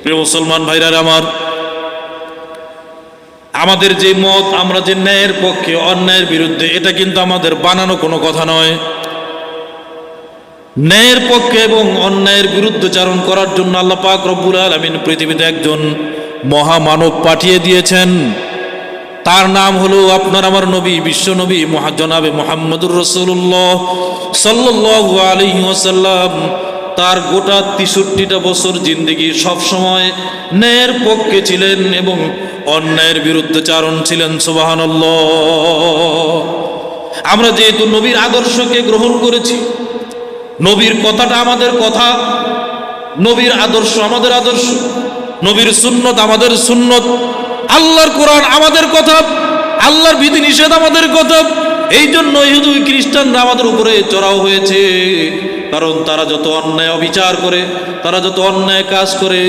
প্রিয় মুসলমান ভাইরা আমার, আমাদের যে মত, আমরা যে ন্যায়ের পক্ষে অন্যায়ের বিরুদ্ধে, এটা কিন্তু আমাদের বানানো কোনো কথা নয়। ন্যায়ের পক্ষে এবং অন্যায়ের বিরুদ্ধচারণ করার জন্য আল্লাহ পাক রব্বুল আলামিন পৃথিবীতে একজন মহামানব পাঠিয়ে দিয়েছেন। তার নাম হলো আপনার আমার নবী, বিশ্ব নবী জনাবে মুহাম্মদুর রাসূলুল্লাহ সাল্লাল্লাহু আলাইহি ওয়াসাল্লাম। তার গোটা ৬৩টা বছর জিন্দেগি সবসময় ন্যায়ের পক্ষে ছিলেন এবং অন্যায়ের বিরুদ্ধচারণ ছিলেন। সুবহানাল্লাহ। আমরা যেহেতু নবীর আদর্শকে গ্রহণ করেছি, নবীর কথাটা আমাদের কথা, নবীর আদর্শ আমাদের আদর্শ, নবীর সুন্নত আমাদের সুন্নত, আল্লাহর কোরআন আমাদের কথা, আল্লাহর বিধিনিষেধ আমাদের কথা। এই জন্য ইহুদি খ্রিস্টানরা আমাদের উপরে চড়াও হয়েছে, কারণ তারা যত অন্যায় অবিচার করে, তারা যত অন্যায় কাজ করে,